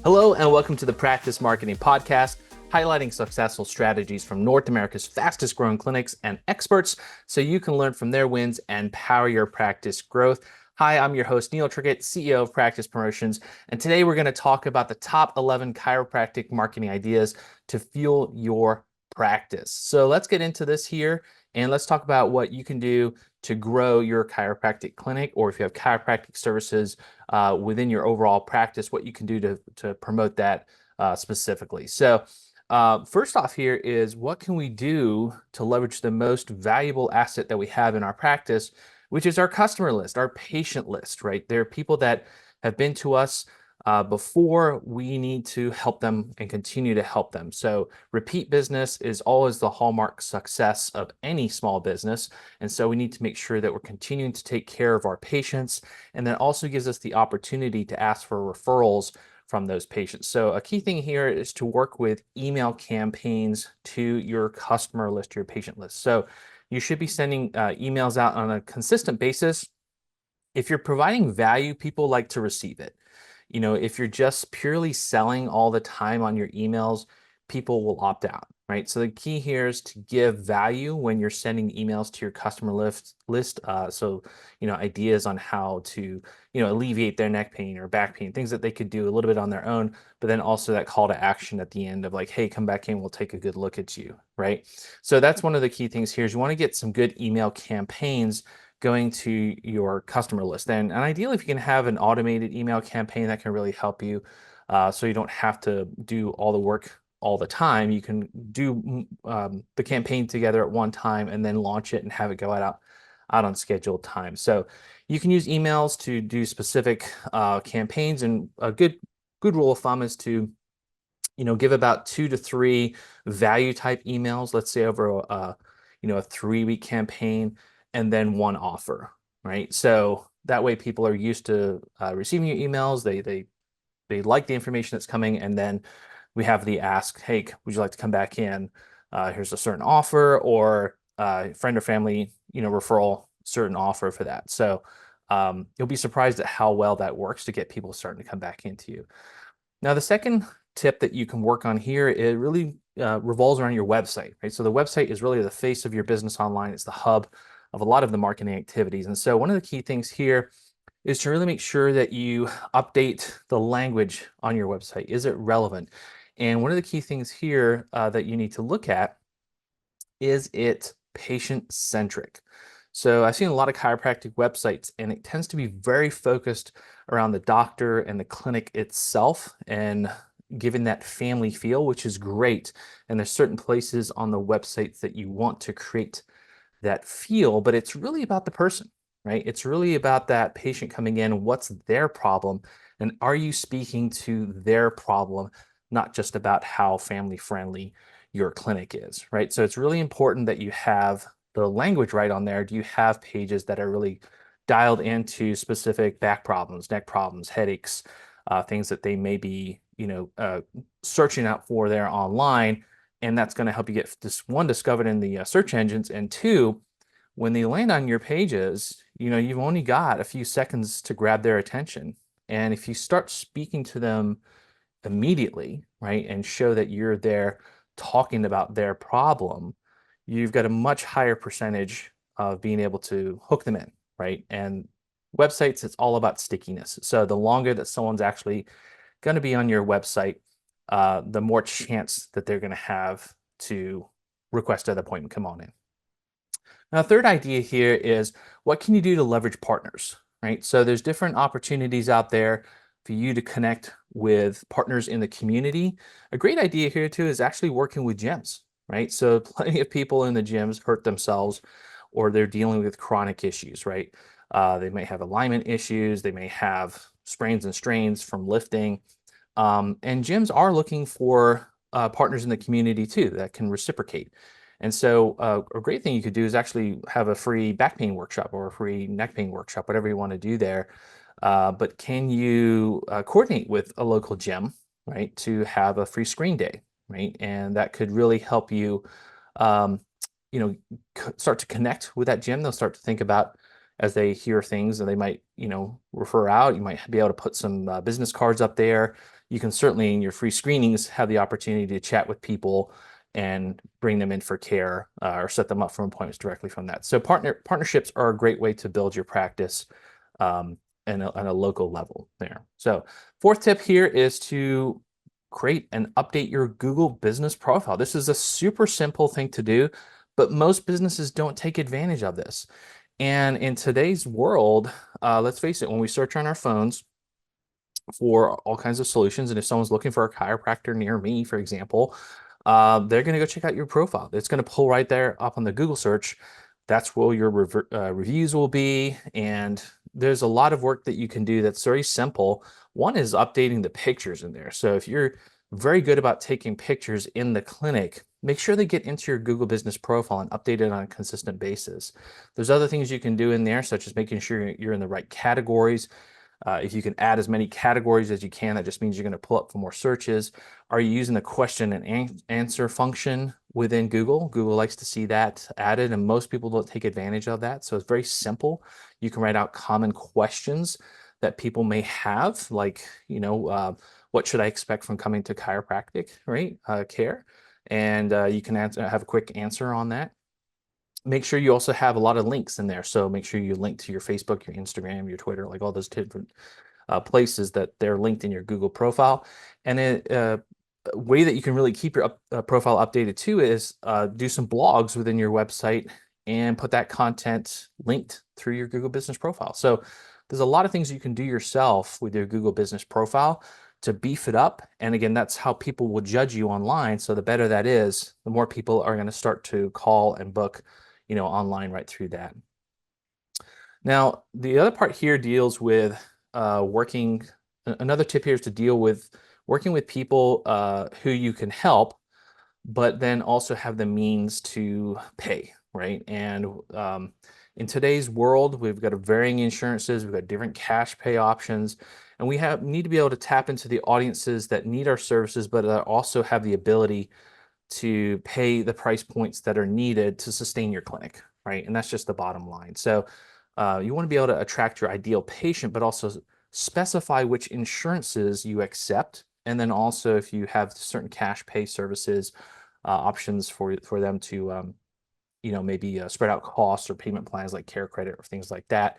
Hello, and welcome to the Practice Marketing Podcast, highlighting successful strategies from North America's fastest growing clinics and experts so you can learn from their wins and power your practice growth. Hi, I'm your host, Neil Trickett, CEO of Practice Promotions, and today we're going to talk about the top 11 chiropractic marketing ideas to fuel your practice. So let's get into this here, and let's talk about what you can do to grow your chiropractic clinic, or if you have chiropractic services within your overall practice, what you can do to promote that specifically. So first off here is, what can we do to leverage the most valuable asset that we have in our practice, which is our customer list, our patient list, right? There are people that have been to us before. We need to help them and continue to help them. So repeat business is always the hallmark success of any small business. And so we need to make sure that we're continuing to take care of our patients. And that also gives us the opportunity to ask for referrals from those patients. So a key thing here is to work with email campaigns to your customer list, your patient list. So you should be sending emails out on a consistent basis. If you're providing value, people like to receive it. If you're just purely selling all the time on your emails, people will opt out, right? So the key here is to give value when you're sending emails to your customer list. Ideas on how to, alleviate their neck pain or back pain, things that they could do a little bit on their own, but then also that call to action at the end of like, hey, come back in, we'll take a good look at you, right? So that's one of the key things here is you want to get some good email campaigns going to your customer list. And ideally, if you can have an automated email campaign, that can really help you. So you don't have to do all the work all the time. You can do the campaign together at one time and then launch it and have it go out on scheduled time. So you can use emails to do specific campaigns. And a good rule of thumb is to give about 2 to 3 value type emails, let's say over a 3-week campaign, and then one offer, right? So that way people are used to receiving your emails. They like the information that's coming, and then we have the ask, hey, would you like to come back in? Here's a certain offer, or friend or family, referral, certain offer for that. So you'll be surprised at how well that works to get people starting to come back into you. Now, the second tip that you can work on here, it really revolves around your website, right? So the website is really the face of your business online. It's the hub of a lot of the marketing activities. And so one of the key things here is to really make sure that you update the language on your website. Is it relevant? And one of the key things here that you need to look at is it patient-centric. So I've seen a lot of chiropractic websites, and it tends to be very focused around the doctor and the clinic itself and giving that family feel, which is great. And there's certain places on the websites that you want to create that feel, but it's really about the person, right? It's really about that patient coming in. What's their problem? And are you speaking to their problem, not just about how family friendly your clinic is, right? So it's really important that you have the language right on there. Do you have pages that are really dialed into specific back problems, neck problems, headaches, things that they may be, searching out for there online? And that's going to help you get this, one, discovered in the search engines, and two, when they land on your pages, you've only got a few seconds to grab their attention. And if you start speaking to them immediately, right, and show that you're there talking about their problem, you've got a much higher percentage of being able to hook them in, right? And websites, it's all about stickiness. So the longer that someone's actually going to be on your website, the more chance that they're going to have to request an appointment, come on in. Now, third idea here is, what can you do to leverage partners, right? So there's different opportunities out there for you to connect with partners in the community. A great idea here too is actually working with gyms, right? So plenty of people in the gyms hurt themselves, or they're dealing with chronic issues, right? They may have alignment issues. They may have sprains and strains from lifting. And gyms are looking for partners in the community too that can reciprocate. And so a great thing you could do is actually have a free back pain workshop or a free neck pain workshop, whatever you want to do there. But can you coordinate with a local gym, right, to have a free screen day, right? And that could really help you, um, start to connect with that gym. They'll start to think about, as they hear things, and they might, refer out. You might be able to put some business cards up there. you can certainly in your free screenings have the opportunity to chat with people and bring them in for care or set them up for appointments directly from that. So partnerships are a great way to build your practice on a local level there. So fourth tip here is to create and update your Google business profile. This is a super simple thing to do, but most businesses don't take advantage of this. And in today's world, let's face it, when we search on our phones for all kinds of solutions, and if someone's looking for a chiropractor near me, for example, they're going to go check out your profile. It's going to pull right there up on the Google search. That's where your reviews will be. And there's a lot of work that you can do that's very simple. One is updating the pictures in there. So if you're very good about taking pictures in the clinic, make sure they get into your Google business profile and update it on a consistent basis. There's other things you can do in there, such as making sure you're in the right categories. If you can add as many categories as you can, that just means you're going to pull up for more searches. Are you using the question and answer function within Google? Google likes to see that added, and most people don't take advantage of that. So it's very simple. You can write out common questions that people may have, like, what should I expect from coming to chiropractic, right? Care. And you can have a quick answer on that. Make sure you also have a lot of links in there. So make sure you link to your Facebook, your Instagram, your Twitter, like all those different places that they're linked in your Google profile. And a way that you can really keep your profile updated too is do some blogs within your website and put that content linked through your Google business profile. So there's a lot of things you can do yourself with your Google business profile to beef it up. And again, that's how people will judge you online. So the better that is, the more people are going to start to call and book online right through that. Now, the other part here deals with another tip here is to deal with working with people who you can help, but then also have the means to pay, right? And in today's world, we've got varying insurances, we've got different cash pay options, and we need to be able to tap into the audiences that need our services, but also have the ability to pay the price points that are needed to sustain your clinic, right? And that's just the bottom line. So you want to be able to attract your ideal patient, but also specify which insurances you accept. And then also if you have certain cash pay services, options for them to, maybe spread out costs or payment plans like care credit or things like that.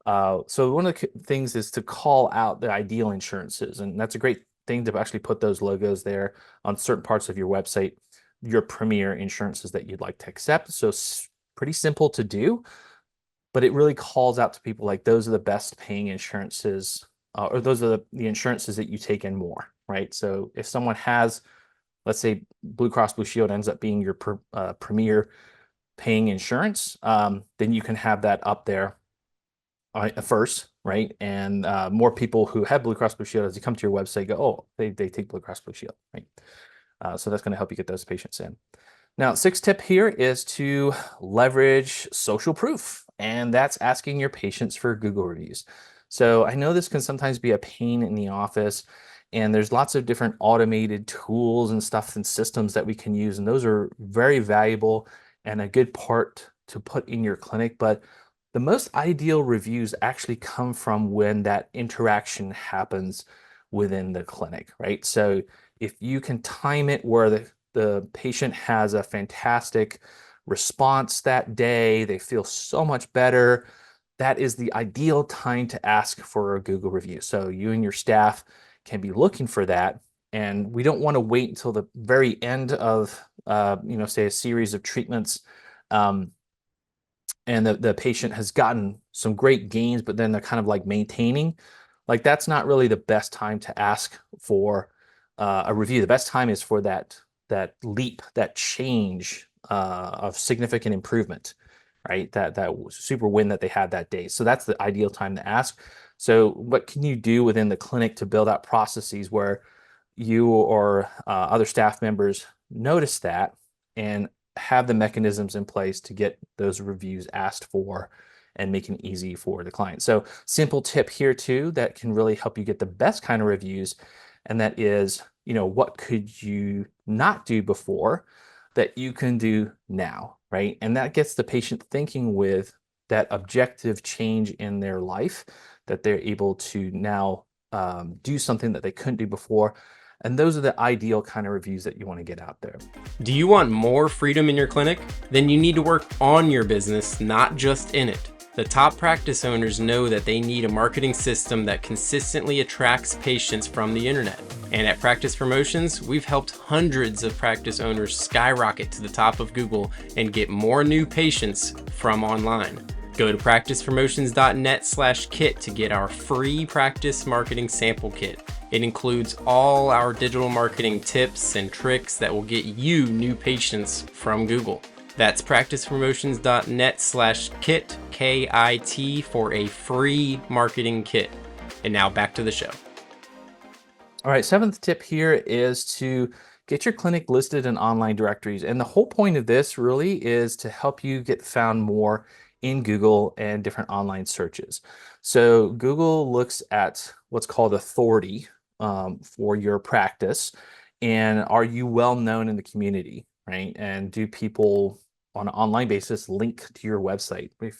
So one of the things is to call out the ideal insurances. And that's a great thing to actually put those logos there on certain parts of your website, your premier insurances that you'd like to accept. So pretty simple to do, but it really calls out to people like those are the best paying insurances, or those are the insurances that you take in more, right? So if someone has, let's say Blue Cross Blue Shield ends up being your premier paying insurance, then you can have that up there first, right? And more people who have Blue Cross Blue Shield, as you come to your website, go, oh, they take Blue Cross Blue Shield, right? So that's going to help you get those patients in. Now, sixth tip here is to leverage social proof, and that's asking your patients for Google reviews. So I know this can sometimes be a pain in the office, and there's lots of different automated tools and stuff and systems that we can use, and those are very valuable and a good part to put in your clinic. But the most ideal reviews actually come from when that interaction happens within the clinic, right? So if you can time it where the patient has a fantastic response that day, they feel so much better, that is the ideal time to ask for a Google review. So you and your staff can be looking for that. And we don't want to wait until the very end of, say a series of treatments, and the patient has gotten some great gains, but then they're kind of like maintaining. Like that's not really the best time to ask for a review. The best time is for that leap, that change of significant improvement, right? That super win that they had that day. So that's the ideal time to ask. So what can you do within the clinic to build out processes where you or other staff members notice that and have the mechanisms in place to get those reviews asked for and making it easy for the client. So simple tip here too that can really help you get the best kind of reviews, and that is, what could you not do before that you can do now, right? And that gets the patient thinking with that objective change in their life that they're able to now do something that they couldn't do before. And those are the ideal kind of reviews that you want to get out there. Do you want more freedom in your clinic? Then you need to work on your business, not just in it. The top practice owners know that they need a marketing system that consistently attracts patients from the internet. And at Practice Promotions, we've helped hundreds of practice owners skyrocket to the top of Google and get more new patients from online. Go to practicepromotions.net/kit to get our free practice marketing sample kit. It includes all our digital marketing tips and tricks that will get you new patients from Google. That's practicepromotions.net/kit, KIT, for a free marketing kit. And now back to the show. All right, seventh tip here is to get your clinic listed in online directories. And the whole point of this really is to help you get found more in Google and different online searches. So Google looks at what's called authority for your practice. And are you well known in the community, right? And do people on an online basis link to your website? A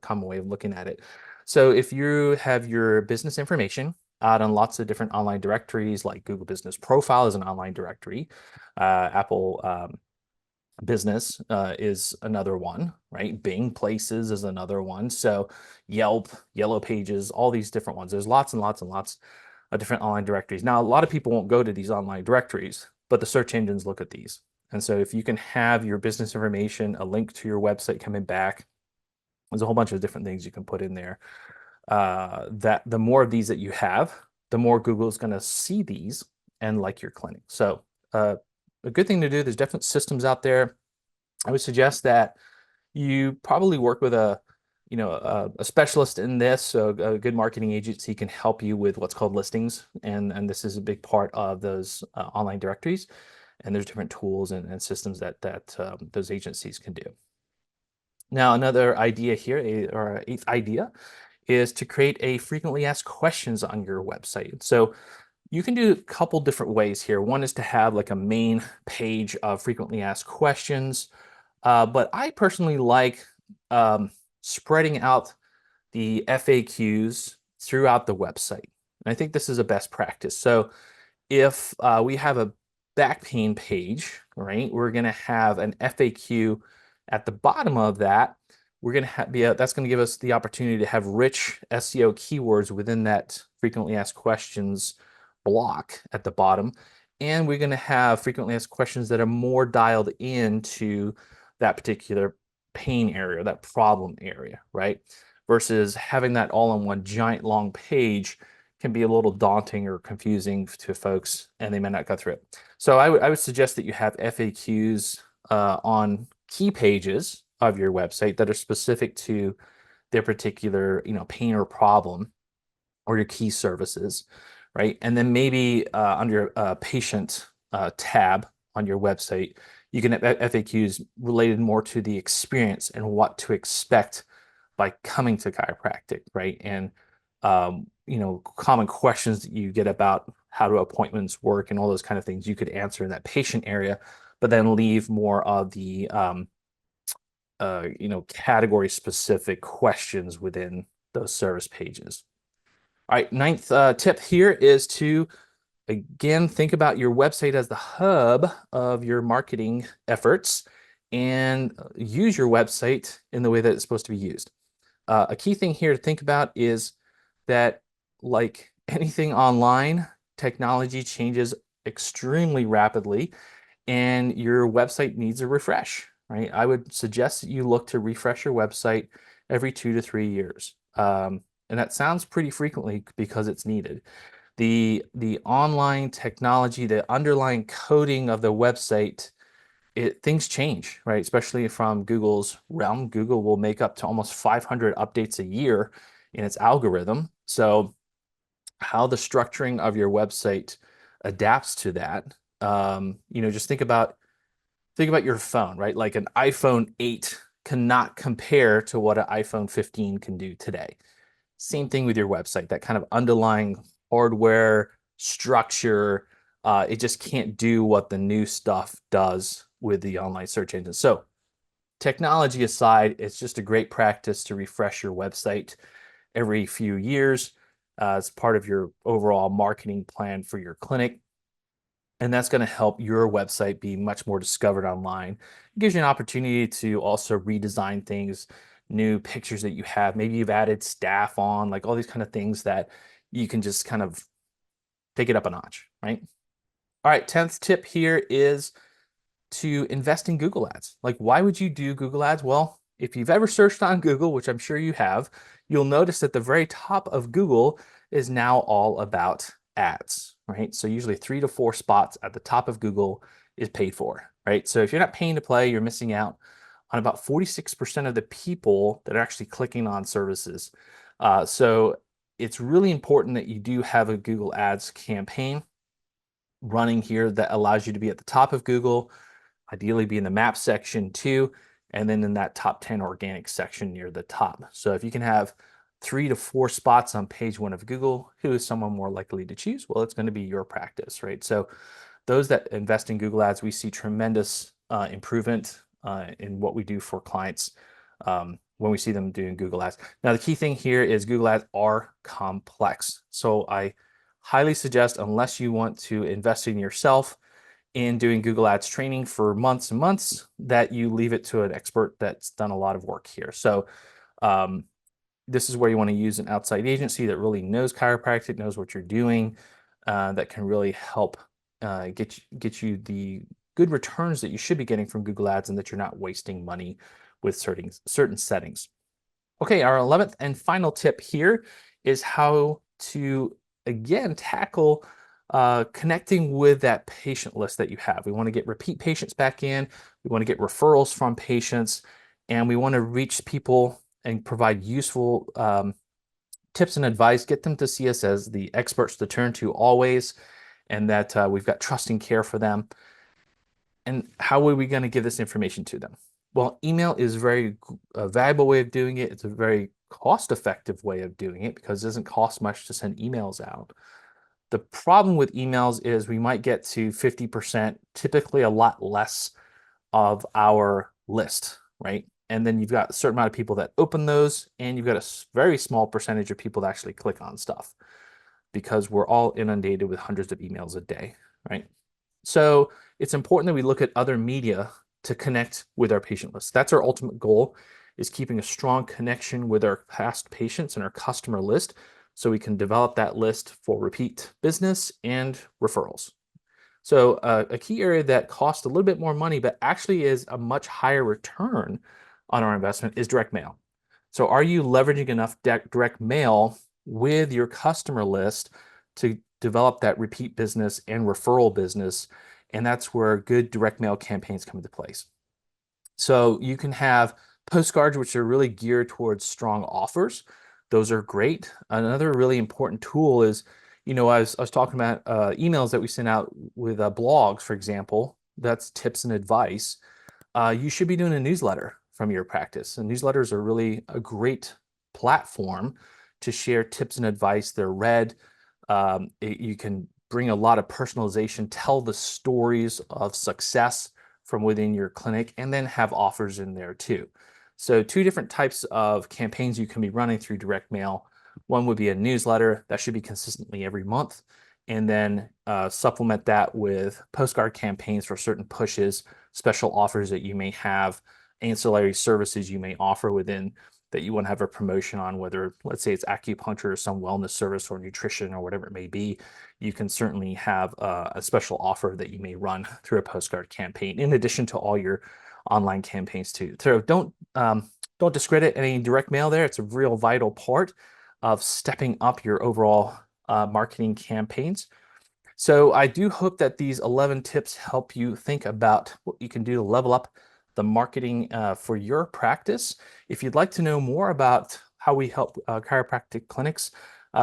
common way of looking at it. So if you have your business information out on lots of different online directories, like Google Business Profile is an online directory, Apple Business is another one, right? Bing Places is another one. So Yelp, Yellow Pages, all these different ones. There's lots and lots and lots of different online directories. Now, a lot of people won't go to these online directories, but the search engines look at these. And so if you can have your business information, a link to your website coming back, there's a whole bunch of different things you can put in there. That the more of these that you have, the more Google is going to see these and like your clinic. So a good thing to do, there's different systems out there. I would suggest that you probably work with a specialist in this. So a good marketing agency can help you with what's called listings. And this is a big part of those online directories. And there's different tools and systems that those agencies can do. Now, another idea here, or eighth idea, is to create a frequently asked questions on your website. So you can do a couple different ways here. One is to have like a main page of frequently asked questions, but I personally like spreading out the FAQs throughout the website. And I think this is a best practice. So if we have a back pain page, right, we're going to have an FAQ at the bottom of that. We're going to that's going to give us the opportunity to have rich SEO keywords within that frequently asked questions block at the bottom. And we're going to have frequently asked questions that are more dialed into that particular pain area, that problem area, right? Versus having that all on one giant long page can be a little daunting or confusing to folks, and they may not go through it. So I would suggest that you have FAQs on key pages of your website that are specific to their particular, pain or problem, or your key services, right? And then maybe under patient tab on your website, you can have FAQs related more to the experience and what to expect by coming to chiropractic, right? And common questions that you get about how do appointments work and all those kind of things you could answer in that patient area, but then leave more of the category specific questions within those service pages. All right, ninth tip here is to, again, think about your website as the hub of your marketing efforts and use your website in the way that it's supposed to be used. A key thing here to think about is that, like anything online, technology changes extremely rapidly, and your website needs a refresh, right? I would suggest that you look to refresh your website every 2 to 3 years. And that sounds pretty frequently because it's needed. The online technology, the underlying coding of the website, things change, right? Especially from Google's realm. Google will make up to almost 500 updates a year in its algorithm. So how the structuring of your website adapts to that, just think about your phone, right? Like an iPhone 8 cannot compare to what an iPhone 15 can do today. Same thing with your website, that kind of underlying hardware structure, it just can't do what the new stuff does with the online search engine. So technology aside, it's just a great practice to refresh your website every few years. as part of your overall marketing plan for your clinic. And that's going to help your website be much more discovered online. It gives you an opportunity to also redesign things, new pictures that you have. Maybe you've added staff on, like all these kind of things that you can just kind of take it up a notch, right? All right, 10th tip here is to invest in Google Ads. Like, why would you do Google Ads? Well, if you've ever searched on Google, which I'm sure you have, you'll notice that the very top of Google is now all about ads, right? So usually 3 to 4 spots at the top of Google is paid for, right? So if you're not paying to play, you're missing out on about 46% of the people that are actually clicking on services. So it's really important that you do have a Google Ads campaign running here that allows you to be at the top of Google, ideally be in the map section too, and then in that top 10 organic section near the top. So if you can have 3 to 4 spots on page 1 of Google, who is someone more likely to choose? Well, it's going to be your practice, right? So those that invest in Google Ads, we see tremendous improvement in what we do for clients when we see them doing Google Ads. Now, the key thing here is Google Ads are complex. So I highly suggest, unless you want to invest in yourself in doing Google Ads training for months and months, that you leave it to an expert that's done a lot of work here. So this is where you want to use an outside agency that really knows chiropractic, knows what you're doing, that can really help get you the good returns that you should be getting from Google Ads, and that you're not wasting money with certain settings. Okay, our 11th and final tip here is how to, again, tackle connecting with that patient list that you have. We want to get repeat patients back in. We want to get referrals from patients, and we want to reach people and provide useful tips and advice, get them to see us as the experts to turn to always, and that we've got trusting care for them. And how are we going to give this information to them? Well, email is a very valuable way of doing it. It's a very cost-effective way of doing it because it doesn't cost much to send emails out. The problem with emails is we might get to 50%, typically a lot less of our list, right? And then you've got a certain amount of people that open those, and you've got a very small percentage of people that actually click on stuff because we're all inundated with hundreds of emails a day, right? So it's important that we look at other media to connect with our patient list. That's our ultimate goal, is keeping a strong connection with our past patients and our customer list so we can develop that list for repeat business and referrals. So a key area that costs a little bit more money, but actually is a much higher return on our investment, is direct mail. So are you leveraging enough direct mail with your customer list to develop that repeat business and referral business? And that's where good direct mail campaigns come into place. So you can have postcards, which are really geared towards strong offers. Those are great. Another really important tool is, I was talking about emails that we send out with blogs, for example. That's tips and advice. You should be doing a newsletter from your practice. And newsletters are really a great platform to share tips and advice. They're read. You can bring a lot of personalization, tell the stories of success from within your clinic, and then have offers in there too. So 2 different types of campaigns you can be running through direct mail. One would be a newsletter that should be consistently every month, and then supplement that with postcard campaigns for certain pushes, special offers that you may have, ancillary services you may offer within that you want to have a promotion on, whether, let's say, it's acupuncture or some wellness service or nutrition or whatever it may be. You can certainly have a special offer that you may run through a postcard campaign, in addition to all your online campaigns too. So don't discredit any direct mail there. It's a real vital part of stepping up your overall marketing campaigns. So I do hope that these 11 tips help you think about what you can do to level up the marketing for your practice. If you'd like to know more about how we help chiropractic clinics,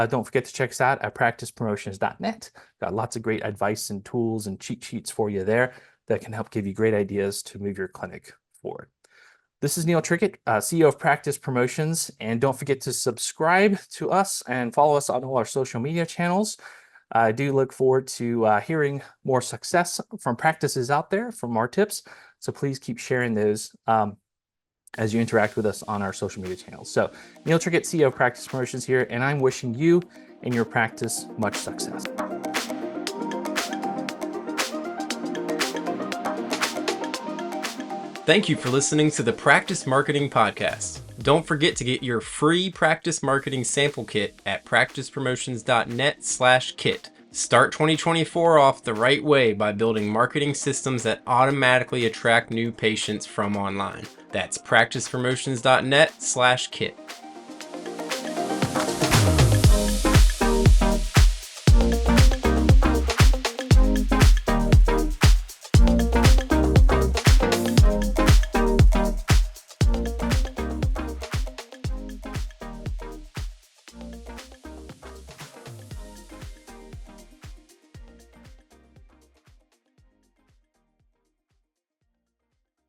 don't forget to check us out at practicepromotions.net. Got lots of great advice and tools and cheat sheets for you there that can help give you great ideas to move your clinic forward. This is Neil Trickett, CEO of Practice Promotions, and don't forget to subscribe to us and follow us on all our social media channels. I do look forward to hearing more success from practices out there, from our tips. So please keep sharing those as you interact with us on our social media channels. So Neil Trickett, CEO of Practice Promotions here, and I'm wishing you in your practice. Much success. Thank you for listening to the Practice Marketing Podcast. Don't forget to get your free practice marketing sample kit at practicepromotions.net/kit. Start 2024 off the right way by building marketing systems that automatically attract new patients from online. That's practicepromotions.net/kit.